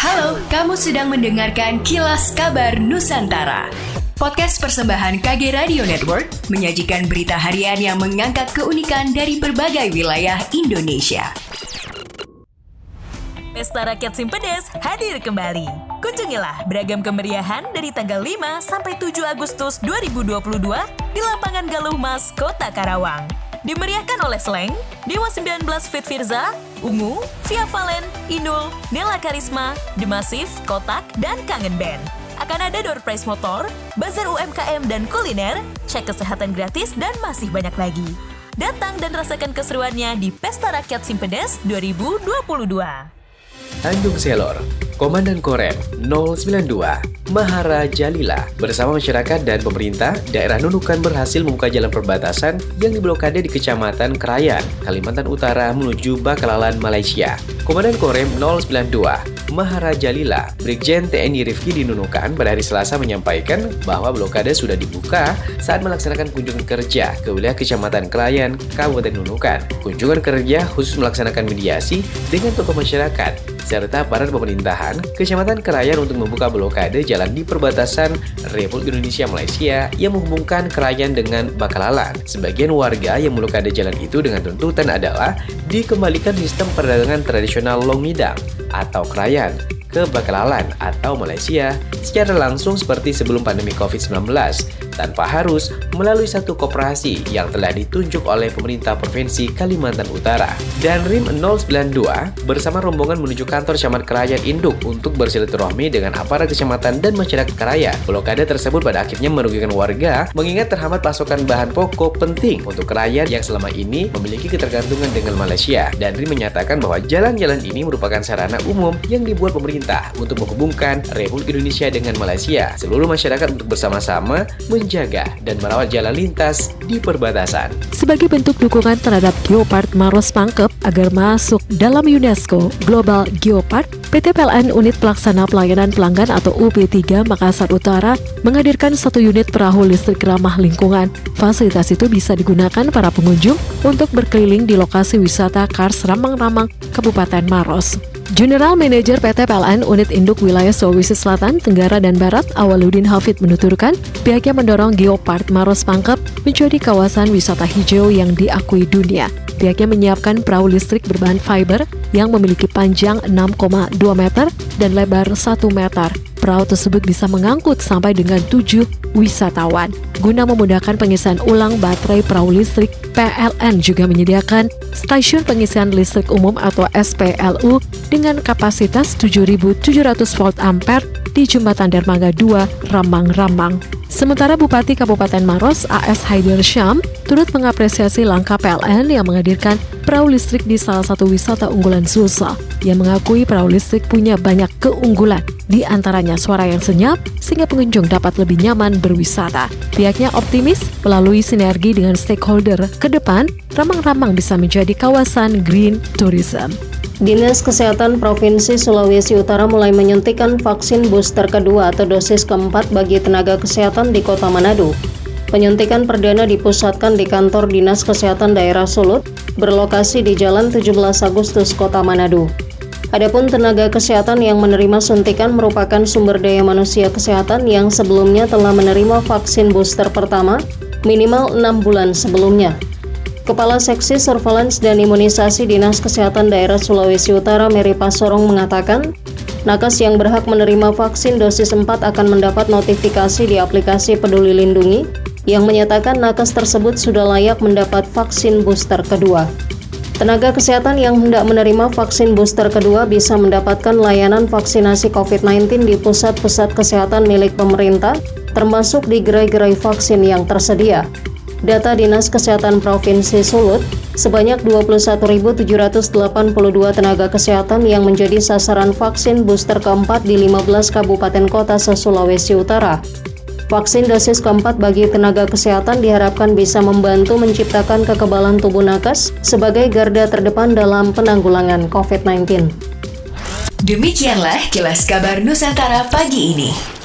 Halo, kamu sedang mendengarkan Kilas Kabar Nusantara. Podcast persembahan KG Radio Network menyajikan berita harian yang mengangkat keunikan dari berbagai wilayah Indonesia. Pesta Rakyat Simpedes hadir kembali. Kunjungilah beragam kemeriahan dari tanggal 5 sampai 7 Agustus 2022 di Lapangan Galuh Mas, Kota Karawang. Dimeriahkan oleh Slang, Dewa 19 Fit Firza, Ungu, Via Valen, Inul, Nela Karisma, The Massive, Kotak, dan Kangen Band. Akan ada door prize motor, bazar UMKM dan kuliner, cek kesehatan gratis, dan masih banyak lagi. Datang dan rasakan keseruannya di Pesta Rakyat Simpedes 2022. Andung Selor, Komandan Korem 092, Mahara Jalila bersama masyarakat dan pemerintah daerah Nunukan berhasil membuka jalan perbatasan yang diblokade di Kecamatan Krayan, Kalimantan Utara menuju Bakalan, Malaysia. Komandan Korem 092, Mahara Jalila, Brigjen TNI Rifki di Nunukan pada hari Selasa menyampaikan bahwa blokade sudah dibuka saat melaksanakan kunjungan kerja ke wilayah Kecamatan Krayan, Kabupaten Nunukan. Kunjungan kerja khusus melaksanakan mediasi dengan tokoh masyarakat serta aparat pemerintahan Kecamatan Krayan untuk membuka blokade jalan di perbatasan Republik Indonesia Malaysia yang menghubungkan Krayan dengan Bakalan. Sebagian warga yang memblokade jalan itu dengan tuntutan adalah dikembalikan sistem perdagangan tradisional Longmidang atau Krayan ke Bakalan atau Malaysia secara langsung seperti sebelum pandemi COVID-19 tanpa harus melalui satu koperasi yang telah ditunjuk oleh pemerintah Provinsi Kalimantan Utara. Dan RIM 092 bersama rombongan menuju kantor Camat Krayan Induk untuk bersilaturahmi dengan aparat kecamatan dan masyarakat Krayan. Blokade tersebut pada akhirnya merugikan warga mengingat terhambat pasokan bahan pokok penting untuk Krayan yang selama ini memiliki ketergantungan dengan Malaysia. Dan RIM menyatakan bahwa jalan-jalan ini merupakan sarana umum yang dibuat pemerintah untuk menghubungkan Republik Indonesia dengan Malaysia. Seluruh masyarakat untuk bersama-sama menjaga dan merawat jalan lintas di perbatasan. Sebagai bentuk dukungan terhadap Geopark Maros Pangkep agar masuk dalam UNESCO Global Geopark, PT PLN Unit Pelaksana Pelayanan Pelanggan atau UP3 Makassar Utara menghadirkan 1 unit perahu listrik ramah lingkungan. Fasilitas itu bisa digunakan para pengunjung untuk berkeliling di lokasi wisata Kars Ramang-Ramang, Kabupaten Maros. General Manager PT PLN Unit Induk Wilayah Sulawesi Selatan, Tenggara, dan Barat, Awaludin Hafid menuturkan pihaknya mendorong Geopark Maros Pangkep menjadi kawasan wisata hijau yang diakui dunia. Pihaknya menyiapkan perahu listrik berbahan fiber yang memiliki panjang 6,2 meter dan lebar 1 meter. Perahu tersebut bisa mengangkut sampai dengan 7 wisatawan. Guna memudahkan pengisian ulang baterai perahu listrik, PLN juga menyediakan stasiun pengisian listrik umum atau SPLU dengan kapasitas 7.700 volt ampere di Jembatan Dermaga 2, Ramang-Ramang. Sementara Bupati Kabupaten Maros, AS Haider Syam, turut mengapresiasi langkah PLN yang menghadirkan perahu listrik di salah satu wisata unggulan Sulsel. Ia mengakui perahu listrik punya banyak keunggulan, di antaranya suara yang senyap, sehingga pengunjung dapat lebih nyaman berwisata. Pihaknya optimis melalui sinergi dengan stakeholder ke depan, Ramang-Ramang bisa menjadi kawasan green tourism. Dinas Kesehatan Provinsi Sulawesi Utara mulai menyuntikkan vaksin booster kedua atau dosis keempat bagi tenaga kesehatan di Kota Manado. Penyuntikan perdana dipusatkan di kantor Dinas Kesehatan Daerah Sulut, berlokasi di Jalan 17 Agustus, Kota Manado. Adapun tenaga kesehatan yang menerima suntikan merupakan sumber daya manusia kesehatan yang sebelumnya telah menerima vaksin booster pertama minimal 6 bulan sebelumnya. Kepala Seksi Surveillance dan Imunisasi Dinas Kesehatan Daerah Sulawesi Utara, Mary Pasorong, mengatakan, nakes yang berhak menerima vaksin dosis 4 akan mendapat notifikasi di aplikasi Peduli Lindungi yang menyatakan nakes tersebut sudah layak mendapat vaksin booster kedua. Tenaga kesehatan yang hendak menerima vaksin booster kedua bisa mendapatkan layanan vaksinasi COVID-19 di pusat-pusat kesehatan milik pemerintah, termasuk di gerai-gerai vaksin yang tersedia. Data Dinas Kesehatan Provinsi Sulut, sebanyak 21.782 tenaga kesehatan yang menjadi sasaran vaksin booster keempat di 15 kabupaten kota se-Sulawesi Utara. Vaksin dosis keempat bagi tenaga kesehatan diharapkan bisa membantu menciptakan kekebalan tubuh nakes sebagai garda terdepan dalam penanggulangan COVID-19. Demikianlah Kilas Kabar Nusantara pagi ini.